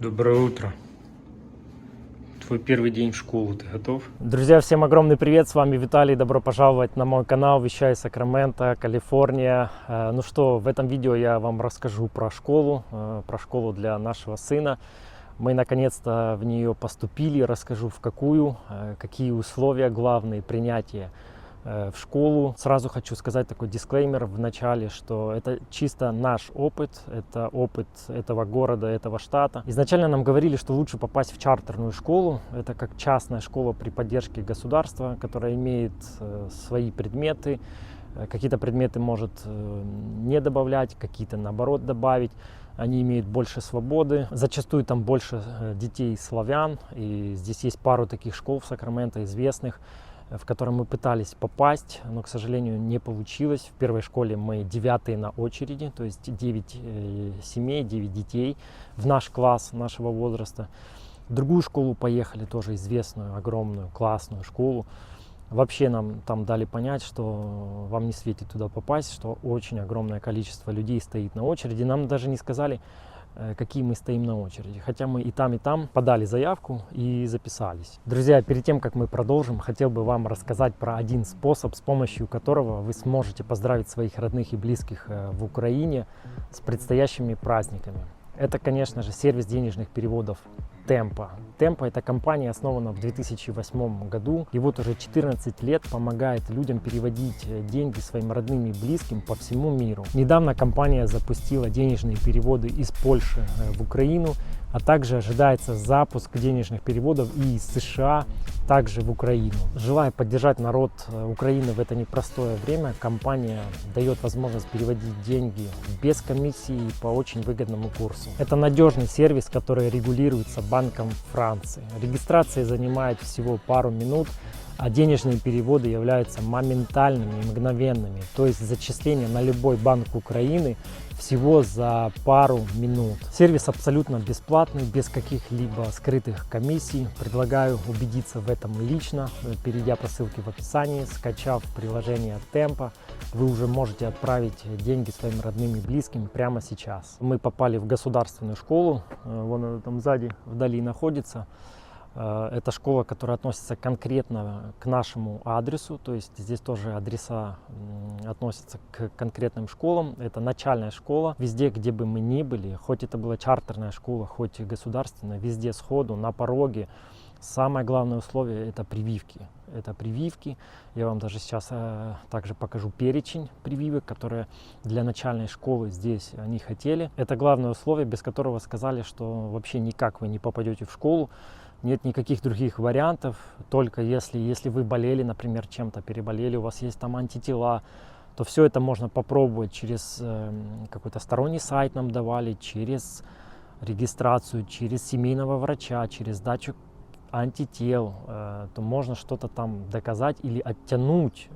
Доброе утро. Твой первый день в школу, ты готов? Друзья, всем огромный привет, с вами Виталий, добро пожаловать на мой канал, вещаю из Сакраменто, Калифорния. Ну что, в этом видео я вам расскажу про школу для нашего сына. Мы наконец-то в нее поступили, расскажу в какую, какие условия главные принятия в школу. Сразу хочу сказать такой дисклеймер в начале, что это чисто наш опыт, это опыт этого города, этого штата. Изначально нам говорили, что лучше попасть в чартерную школу. Это как частная школа при поддержке государства, которая имеет свои предметы. Какие-то предметы может не добавлять, какие-то наоборот добавить. Они имеют больше свободы. Зачастую там больше детей славян. И здесь есть пару таких школ в Сакраменто известных, в котором мы пытались попасть, но, к сожалению, не получилось. В первой школе мы 9-е на очереди, то есть 9 семей, 9 детей в наш класс, нашего возраста. В другую школу поехали, тоже известную, огромную, классную школу. Вообще нам там дали понять, что вам не светит туда попасть, что очень огромное количество людей стоит на очереди. Нам даже не сказали, какие мы стоим на очереди. Хотя мы и там подали заявку и записались. Друзья, перед тем, как мы продолжим, хотел бы вам рассказать про один способ, с помощью которого вы сможете поздравить своих родных и близких в Украине с предстоящими праздниками. Это, конечно же, сервис денежных переводов Tempo. Tempo — это компания, основана в 2008 году. И вот уже 14 лет помогает людям переводить деньги своим родным и близким по всему миру. Недавно компания запустила денежные переводы из Польши в Украину, а также ожидается запуск денежных переводов и из США также в Украину. Желая поддержать народ Украины в это непростое время, компания дает возможность переводить деньги без комиссии по очень выгодному курсу. Это надежный сервис, который регулируется Банком Франции. Регистрация занимает всего пару минут, а денежные переводы являются моментальными и мгновенными. То есть зачисление на любой банк Украины всего за пару минут. Сервис абсолютно бесплатный, без каких-либо скрытых комиссий. Предлагаю убедиться в этом лично, перейдя по ссылке в описании, скачав приложение Tempo. Вы уже можете отправить деньги своим родным и близким прямо сейчас. Мы попали в государственную школу, вон она там сзади вдали находится. Это школа, которая относится конкретно к нашему адресу, то есть здесь тоже адреса относятся к конкретным школам. Это начальная школа. Везде, где бы мы ни были, хоть это была чартерная школа, хоть и государственная, везде сходу, на пороге. Самое главное условие — это прививки. Это прививки. Я вам даже сейчас также покажу перечень прививок, которые для начальной школы здесь они хотели. Это главное условие, без которого сказали, что вообще никак вы не попадете в школу. Нет никаких других вариантов, только если вы болели, например, чем-то, переболели, у вас есть там антитела, то все это можно попробовать через какой-то сторонний сайт нам давали, через регистрацию, через семейного врача, через дачу антител, то можно что-то там доказать или оттянуть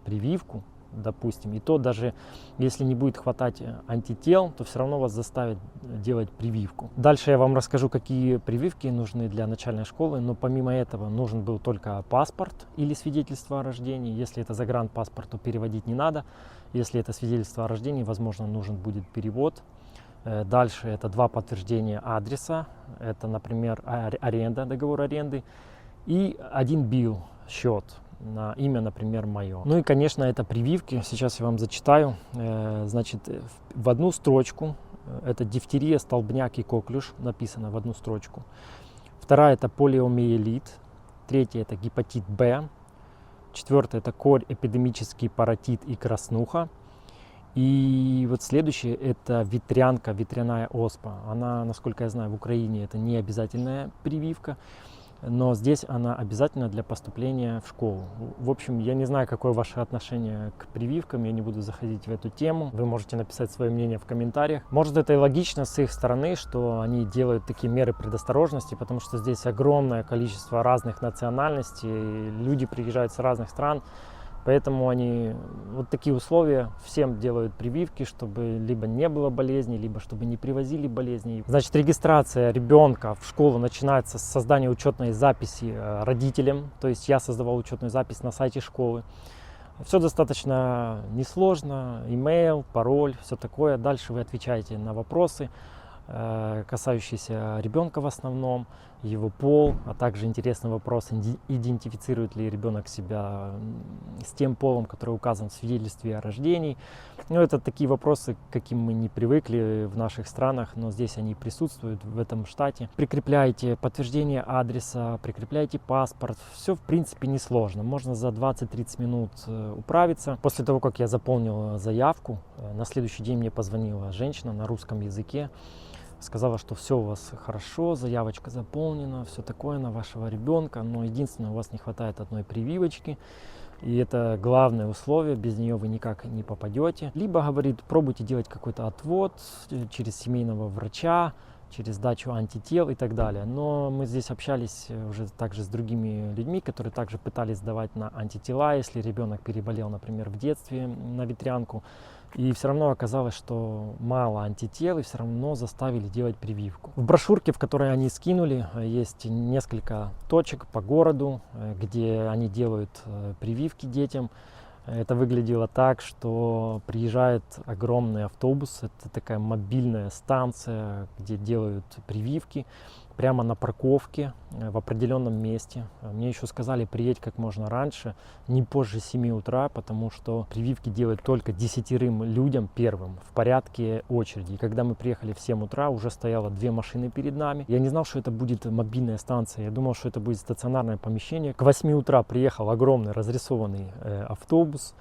прививку, допустим, и то даже если не будет хватать антител, то все равно вас заставят делать прививку. Дальше я вам расскажу, какие прививки нужны для начальной школы, но помимо этого нужен был только паспорт или свидетельство о рождении. Если это загранпаспорт, то переводить не надо. Если это свидетельство о рождении, возможно, нужен будет перевод. Дальше это 2 подтверждения адреса, это, например, аренда, договор аренды, и 1 билл, счет на имя, например, мое. Ну и, конечно, это прививки. Сейчас я вам зачитаю. Значит, в одну строчку это дифтерия, столбняк и коклюш, написано в одну строчку. Вторая — это полиомиелит. Третья — это гепатит Б. Четвертая — это корь, эпидемический паротит и краснуха. И вот следующее — это ветрянка, ветряная оспа. Она, насколько я знаю, в Украине это не обязательная прививка, но здесь она обязательна для поступления в школу. В общем, я не знаю, какое ваше отношение к прививкам, я не буду заходить в эту тему. Вы можете написать свое мнение в комментариях. Может, это и логично с их стороны, что они делают такие меры предосторожности, потому что здесь огромное количество разных национальностей, люди приезжают с разных стран. Поэтому они вот такие условия, всем делают прививки, чтобы либо не было болезней, либо чтобы не привозили болезней. Значит, регистрация ребенка в школу начинается с создания учетной записи родителям. То есть я создавал учетную запись на сайте школы. Все достаточно несложно, имейл, пароль, все такое. Дальше вы отвечаете на вопросы. касающиеся ребенка в основном, его пол, а также интересный вопрос, идентифицирует ли ребенок себя с тем полом, который указан в свидетельстве о рождении. Ну, это такие вопросы, к каким мы не привыкли в наших странах, но здесь они присутствуют в этом штате. Прикрепляете подтверждение адреса, прикрепляете паспорт. Все, в принципе, несложно. Можно за 20-30 минут управиться. После того, как я заполнил заявку, на следующий день мне позвонила женщина на русском языке. Сказала, что все у вас хорошо, заявочка заполнена, все такое на вашего ребенка, но единственное, у вас не хватает одной прививочки, и это главное условие, без нее вы никак не попадете. Либо, говорит, пробуйте делать какой-то отвод через семейного врача, через дачу антител и так далее. Но мы здесь общались уже также с другими людьми, которые также пытались сдавать на антитела, если ребенок переболел, например, в детстве на ветрянку. И все равно оказалось, что мало антител, и все равно заставили делать прививку. В брошюрке, в которой они скинули, есть несколько точек по городу, где они делают прививки детям. Это выглядело так, что приезжает огромный автобус, это такая мобильная станция, где делают прививки прямо на парковке в определенном месте. Мне еще сказали, приедь как можно раньше, не позже 7 утра, потому что прививки делают только 10 людям первым в порядке очереди. И когда мы приехали в 7 утра, уже стояло 2 машины перед нами. Я не знал, что это будет мобильная станция, я думал, что это будет стационарное помещение. К 8 утра приехал огромный разрисованный автобус.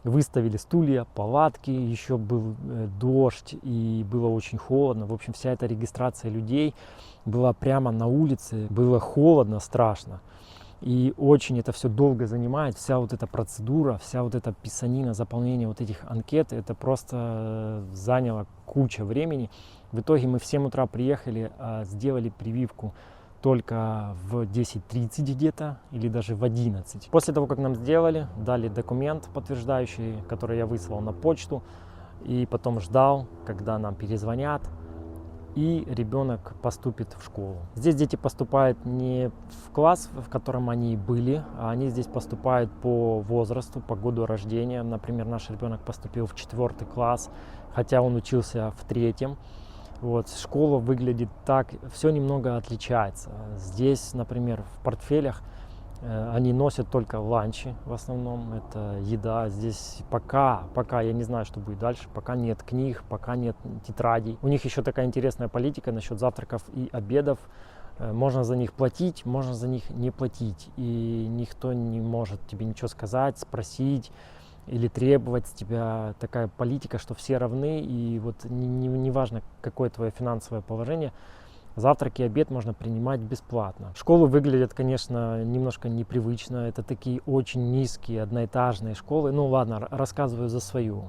Выставили стулья, палатки, еще был дождь и было очень холодно. В общем, вся эта регистрация людей была прямо на улице, было холодно, страшно. И очень это все долго занимает, вся вот эта процедура, вся вот эта писанина, заполнение вот этих анкет, это просто заняло куча времени. В итоге мы в 7 утра приехали, сделали прививку только в 10:30 где-то или даже в 11. После того, как нам сделали, дали документ подтверждающий, который я выслал на почту, и потом ждал, когда нам перезвонят, и ребенок поступит в школу. Здесь дети поступают не в класс, в котором они были, а они здесь поступают по возрасту, по году рождения. Например, наш ребенок поступил в 4 класс, хотя он учился в 3. Вот, школа выглядит так, все немного отличается. Здесь, например, в портфелях они носят только ланчи в основном, это еда. Здесь пока, я не знаю, что будет дальше, пока нет книг, пока нет тетрадей. У них еще такая интересная политика насчет завтраков и обедов. Можно за них платить, можно за них не платить. И никто не может тебе ничего сказать, спросить или требовать с тебя. Такая политика, что все равны, и вот не важно, какое твое финансовое положение, завтрак и обед можно принимать бесплатно. Школы выглядят, конечно, немножко непривычно. Это такие очень низкие одноэтажные школы. Ну ладно, рассказываю за свою.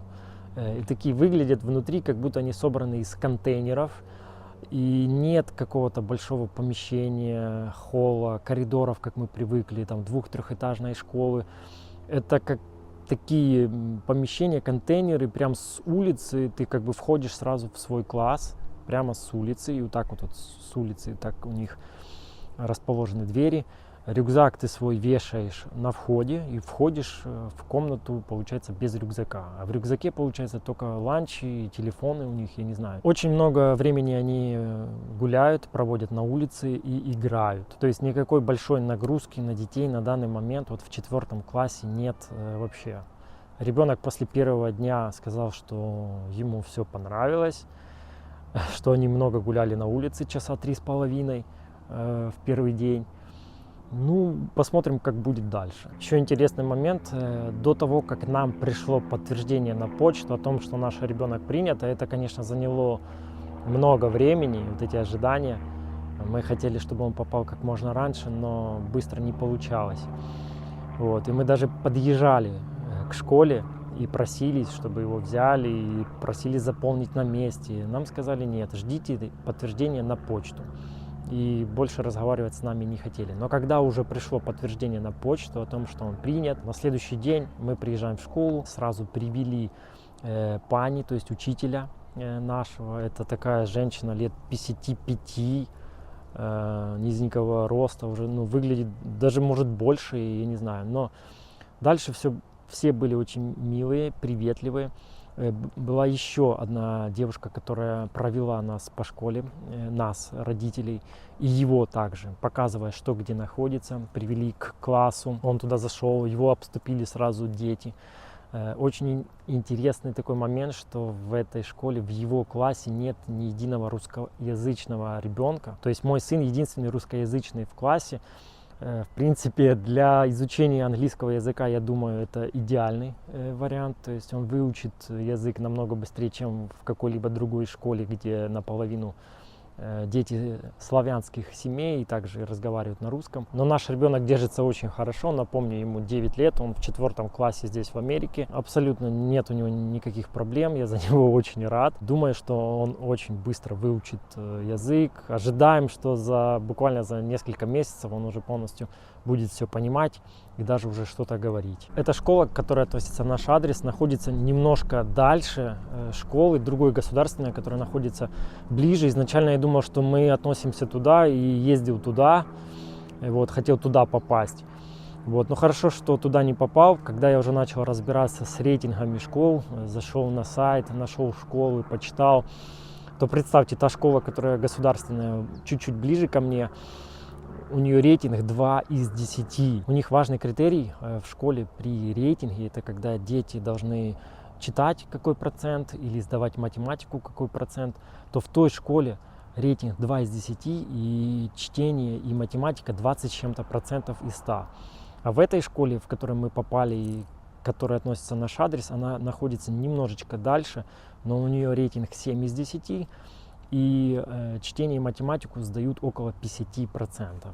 И такие выглядят внутри, как будто они собраны из контейнеров. И нет какого-то большого помещения, холла, коридоров, как мы привыкли, там 2-3-этажной школы. Это как такие помещения, контейнеры, прям с улицы, ты как бы входишь сразу в свой класс, прямо с улицы, и вот так вот с улицы, так у них расположены двери. Рюкзак ты свой вешаешь на входе и входишь в комнату, получается, без рюкзака. А в рюкзаке, получается, только ланчи, телефоны у них, я не знаю. Очень много времени они гуляют, проводят на улице и играют. То есть никакой большой нагрузки на детей на данный момент вот в 4 классе нет вообще. Ребенок после первого дня сказал, что ему все понравилось, что они много гуляли на улице, часа 3,5 в первый день. Ну, посмотрим, как будет дальше. Еще интересный момент. До того, как нам пришло подтверждение на почту о том, что наш ребенок принят, это, конечно, заняло много времени, вот эти ожидания. Мы хотели, чтобы он попал как можно раньше, но быстро не получалось. Вот. И мы даже подъезжали к школе и просились, чтобы его взяли, и просили заполнить на месте. Нам сказали: нет, ждите подтверждения на почту. И больше разговаривать с нами не хотели. Но когда уже пришло подтверждение на почту о том, что он принят, на следующий день мы приезжаем в школу, сразу привели пани, то есть учителя нашего. Это такая женщина лет 55, низенького роста, уже выглядит даже может больше, я не знаю. Но дальше все были очень милые, приветливые. Была еще одна девушка, которая провела нас по школе, нас, родителей, и его также, показывая, что где находится, привели к классу. Он туда зашел, его обступили сразу дети. Очень интересный такой момент, что в этой школе, в его классе нет ни единого русскоязычного ребенка. То есть мой сын единственный русскоязычный в классе. В принципе, для изучения английского языка, я думаю, это идеальный вариант. То есть он выучит язык намного быстрее, чем в какой-либо другой школе, где наполовину дети славянских семей и также разговаривают на русском. Но наш ребенок держится очень хорошо. Напомню, ему 9 лет, он в 4 классе здесь в Америке. Абсолютно нет у него никаких проблем, я за него очень рад. Думаю, что он очень быстро выучит язык. Ожидаем, что буквально за несколько месяцев он уже полностью будет все понимать и даже уже что-то говорить. Эта школа, к которой относится наш адрес, находится немножко дальше школы, другой государственной, которая находится ближе. Изначально я думал, что мы относимся туда, и ездил туда, вот, хотел туда попасть. Вот. Но хорошо, что туда не попал. Когда я уже начал разбираться с рейтингами школ, зашел на сайт, нашел школы, почитал, то представьте, та школа, которая государственная, чуть-чуть ближе ко мне, у нее рейтинг 2 из 10. У них важный критерий в школе при рейтинге, это когда дети должны читать какой процент или сдавать математику какой процент, то в той школе рейтинг 2 из 10 и чтение и математика 20 с чем-то процентов из 100. А в этой школе, в которой мы попали и к которой относится наш адрес, она находится немножечко дальше, но у нее рейтинг 7 из 10. И чтение и математику сдают около 50%.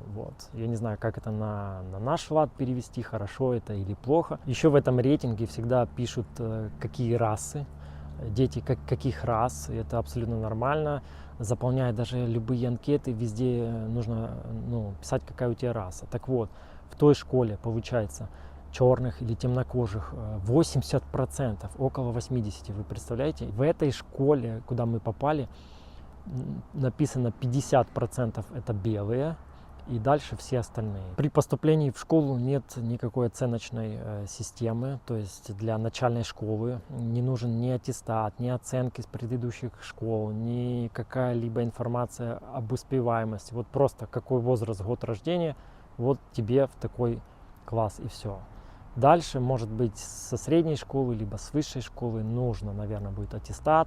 Вот. Я не знаю, как это на наш лад перевести, хорошо это или плохо. Еще в этом рейтинге всегда пишут, какие расы, дети каких рас, и это абсолютно нормально. Заполняя даже любые анкеты, везде нужно писать, какая у тебя раса. Так вот, в той школе получается черных или темнокожих 80%, около 80%, вы представляете? В этой школе, куда мы попали, написано 50% это белые, и дальше все остальные. При поступлении в школу нет никакой оценочной системы, то есть для начальной школы не нужен ни аттестат, ни оценки с предыдущих школ, ни какая-либо информация об успеваемости. Вот просто какой возраст, год рождения, вот тебе в такой класс и все. Дальше, может быть, со средней школы, либо с высшей школы нужно, наверное, будет аттестат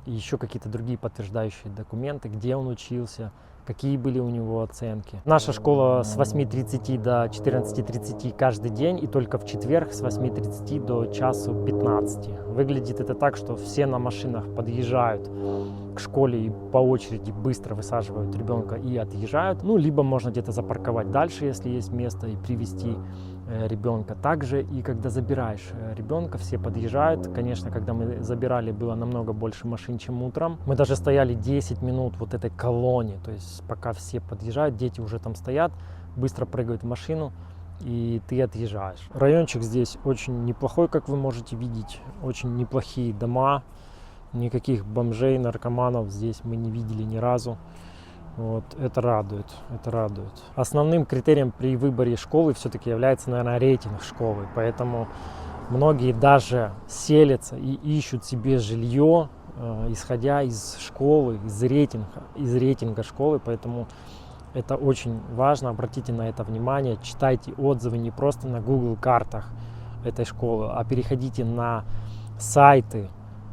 и еще какие-то другие подтверждающие документы, где он учился, какие были у него оценки. Наша школа с 8:30 до 14:30 каждый день, и только в четверг с 8:30 до часу 15. Выглядит это так, что все на машинах подъезжают к школе и по очереди быстро высаживают ребенка и отъезжают. Либо можно где-то запарковать дальше, если есть место, и привезти ребенка. Также и когда забираешь ребенка, все подъезжают. Конечно, когда мы забирали, было намного больше машин, чем утром. Мы даже стояли 10 минут вот этой колонне, то есть пока все подъезжают, дети уже там стоят, быстро прыгают в машину, и ты отъезжаешь. Райончик здесь очень неплохой, как вы можете видеть, очень неплохие дома, никаких бомжей, наркоманов здесь мы не видели ни разу. Вот, это радует, это радует. Основным критерием при выборе школы все-таки является, наверное, рейтинг школы. Поэтому многие даже селятся и ищут себе жилье, исходя из школы, из рейтинга школы. Поэтому это очень важно, обратите на это внимание. Читайте отзывы не просто на Google картах этой школы, а переходите на сайты.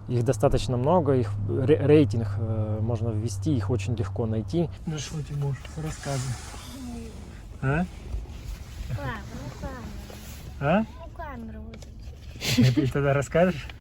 Их достаточно много, их рейтинг можно ввести, их очень легко найти. Ну что, Тимур, рассказывай. А? Папа, А? камеру выключи. Ты тогда расскажешь?